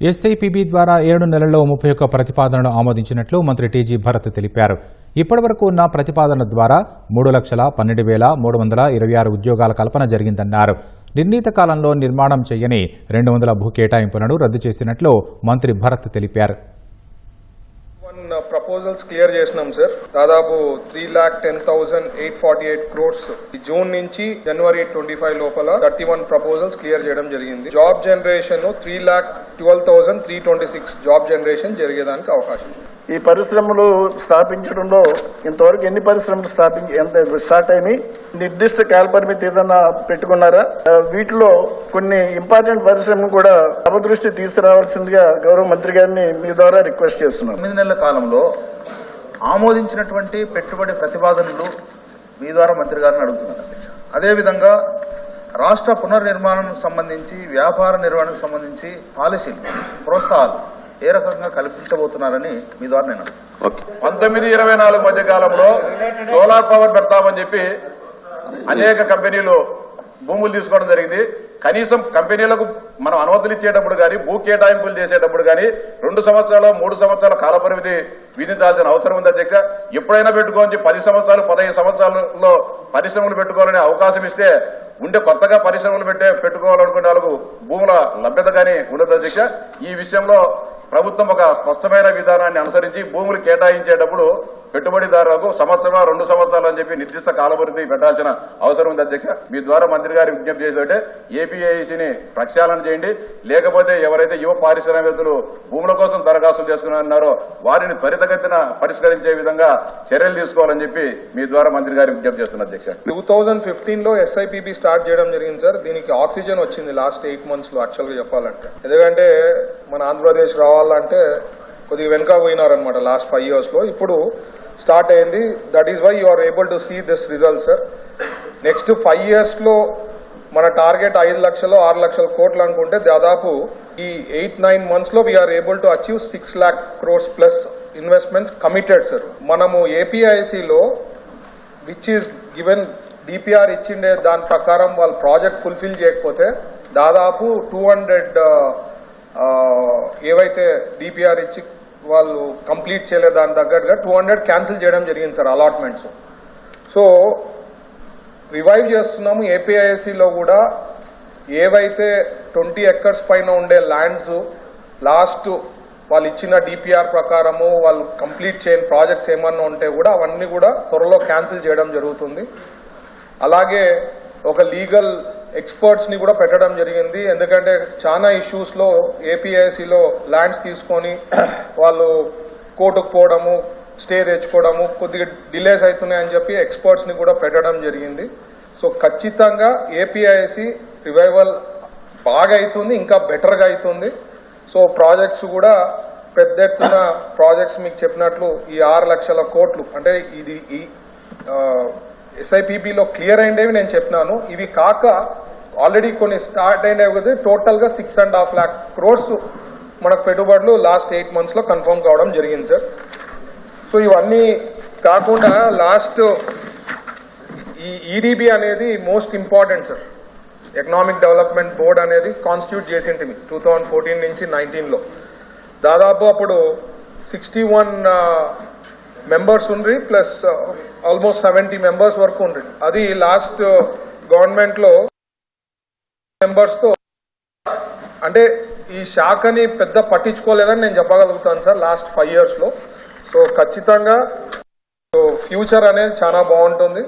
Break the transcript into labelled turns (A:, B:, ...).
A: SIPB ద్వారా 7 నెలల్లో 31 ప్రతిపాదనలు ఆమోదించినట్లు మంత్రి టీజీ భరత్ తెలిపారు. ఇప్పటివరకు ఉన్న ప్రతిపాదనల ద్వారా 3,12,326 ఉద్యోగాల కల్పన జరిగిందన్నారు. నిర్ణీత కాలంలో నిర్మాణం చేయని 200 భూ కేటాయింపులను రద్దు చేసినట్లు మంత్రి భరత్ తెలిపారు.
B: ప్రపోజల్స్ క్లియర్ చేసినాం సార్. దాదాపు 3,10,848 crores జూన్ నుంచి జనవరి 25 లోపల 31 ప్రపోజల్స్ క్లియర్ చేయడం జరిగింది. జాబ్ జనరేషన్ 3,12,326 జాబ్ జనరేషన్ జరిగేదానికి అవకాశం.
C: ఈ పరిశ్రమలు స్థాపించడంలో ఇంతవరకు ఎన్ని పరిశ్రమలు స్టార్ట్ అయినాయి? నిర్దిష్ట కాల పరిమితి ఏదన్నా పెట్టుకున్నారా? వీటిలో కొన్ని ఇంపార్టెంట్ పరిశ్రమలు కూడా దృష్టి తీసుకురావాల్సిందిగా గౌరవ మంత్రి గారిని మీ ద్వారా రిక్వెస్ట్ చేస్తున్నాం.
D: 9 నెలల కాలంలో ఆమోదించినటువంటి పెట్టుబడి ప్రతిపాదనలు మీ ద్వారా మంత్రి గారిని అడుగుతున్నారు. అదేవిధంగా రాష్ట్ర పునర్నిర్మాణం సంబంధించి, వ్యాపార నిర్వహణకు సంబంధించి పాలసీలు, ప్రోత్సాహాలు ఏ రకంగా కల్పించబోతున్నారని మీ ద్వారా నేను
E: 19-24 మధ్య కాలంలో సోలార్ పవర్ పెడతామని చెప్పి అనేక కంపెనీలు భూములు తీసుకోవడం జరిగింది. కనీసం కంపెనీలకు మనం అనుమతులు ఇచ్చేటప్పుడు కానీ, భూ కేటాయింపులు చేసేటప్పుడు కానీ 2 సంవత్సరాలు 3 సంవత్సరాల కాలపరిమితి విధించాల్సిన అవసరం ఉంది అధ్యక్ష. ఎప్పుడైనా పెట్టుకోవచ్చు. 10 సంవత్సరాలు 15 సంవత్సరాలలో పరిశ్రమలు పెట్టుకోవాలనే అవకాశం ఇస్తే ఉండే కొత్తగా పరిశ్రమలు పెట్టుకోవాలనుకునే వాళ్ళకు భూముల లభ్యత కానీ ఉండదు అధ్యక్ష. ఈ విషయంలో ప్రభుత్వం ఒక స్పష్టమైన విధానాన్ని అనుసరించి భూములు కేటాయించేటప్పుడు పెట్టుబడిదారులకు 1 సంవత్సరం 2 సంవత్సరాలు అని చెప్పి నిర్దిష్ట కాలపరిమితి పెట్టాల్సిన అవసరం ఉంది అధ్యక్ష. మీ ద్వారా మంత్రి గారి విజ్ఞప్తి చేసేటే ఏపీఐసిని ప్రక్షాళన చేయండి. లేకపోతే ఎవరైతే యువ పారిశ్రామికవేత్తలు భూముల కోసం దరఖాస్తులు చేసుకున్నారో వారిని త్వరితగతిన పరిష్కరించే విధంగా చర్యలు తీసుకోవాలని చెప్పి మీ ద్వారా మంత్రి గారి విజ్ఞప్తి చేస్తున్నారు అధ్యక్ష.
B: 2015లో ఎస్ఐపిబి స్టార్ట్ చేయడం జరిగింది సార్. దీనికి ఆక్సిజన్ వచ్చింది లాస్ట్ 8 months లో యాక్చువల్ గా చెప్పాలంటే. ఎందుకంటే మన ఆంధ్రప్రదేశ్ రావాలంటే కొద్దిగా వెనుక పోయినారనమాట లాస్ట్ 5 years లో. ఇప్పుడు స్టార్ట్ అయింది. That is why you are able to see this result sir. Next 5 years లో మన టార్గెట్ 5 లక్షలు 6 లక్షల కోట్లు అనుకుంటే దాదాపు ఈ 8-9 months లో we are able to achieve 6 lakh crores plus investments committed sir. మనము ఏపీఐసిలో విచ్ ఈస్ గివెన్ డిపిఆర్ ఇచ్చిండే దాని ప్రకారం వాళ్ళు ప్రాజెక్ట్ ఫుల్ఫిల్ చేయకపోతే దాదాపు 200 ఏవైతే డిపిఆర్ ఇచ్చి వాళ్ళు కంప్లీట్ చేయలేదు దాని తగ్గట్టుగా 200 క్యాన్సిల్ చేయడం జరిగింది సార్ అలాట్మెంట్స్. సో రివైవ్ చేస్తున్నాము. ఏపీఐసిలో కూడా ఏవైతే 20 acres పైన ఉండే ల్యాండ్స్ లాస్ట్ వాళ్ళు ఇచ్చిన డిపిఆర్ ప్రకారము వాళ్ళు కంప్లీట్ చేయని ప్రాజెక్ట్స్ ఏమన్నా ఉంటే కూడా అవన్నీ కూడా త్వరలో క్యాన్సిల్ చేయడం జరుగుతుంది. అలాగే ఒక లీగల్ ఎక్స్పర్ట్స్ ని కూడా పెట్టడం జరిగింది. ఎందుకంటే చాలా ఇష్యూస్ లో ఏపీఐసిలో ల్యాండ్స్ తీసుకొని వాళ్ళు కోర్టుకు పోవడము, స్టే తెచ్చుకోవడము కొద్దిగా డిలేస్ అవుతున్నాయని చెప్పి ఎక్స్పర్ట్స్ ని కూడా పెట్టడం జరిగింది. సో ఖచ్చితంగా ఏపీఐసి రివైవల్ బాగా అవుతుంది, ఇంకా బెటర్గా అవుతుంది. సో ప్రాజెక్ట్స్ కూడా పెద్ద ఎత్తున ప్రాజెక్ట్స్ మీకు చెప్పినట్లు ఈ 6 లక్షల కోట్లు అంటే ఇది ఈ ఎస్ఐపిబిలో క్లియర్ అయినవి నేను చెప్పినాను. ఇవి కాక ఆల్రెడీ కొన్ని స్టార్ట్ అయినవి టోటల్ గా 6.5 lakh crores మనకు పెట్టుబడులు లాస్ట్ 8 months లో కన్ఫర్మ్ కావడం జరిగింది సార్. సో ఇవన్నీ కాకుండా లాస్ట్ ఈ ఈడీబీ అనేది most important sir. Economic development board అనేది కాన్స్టిట్యూట్ చేసింటిమి 2014 నుంచి 19లో. దాదాపు అప్పుడు 61 members ఉండ్రి ప్లస్ ఆల్మోస్ట్ 70 members వరకు ఉండ్రి. అది లాస్ట్ గవర్నమెంట్ లో మెంబర్స్ తో అంటే ఈ శాఖని పెద్ద పట్టించుకోలేదని నేను చెప్పగలుగుతాను సార్ లాస్ట్ 5 years లో. సో ఖచ్చితంగా ఫ్యూచర్ అనేది చాలా బాగుంటుంది.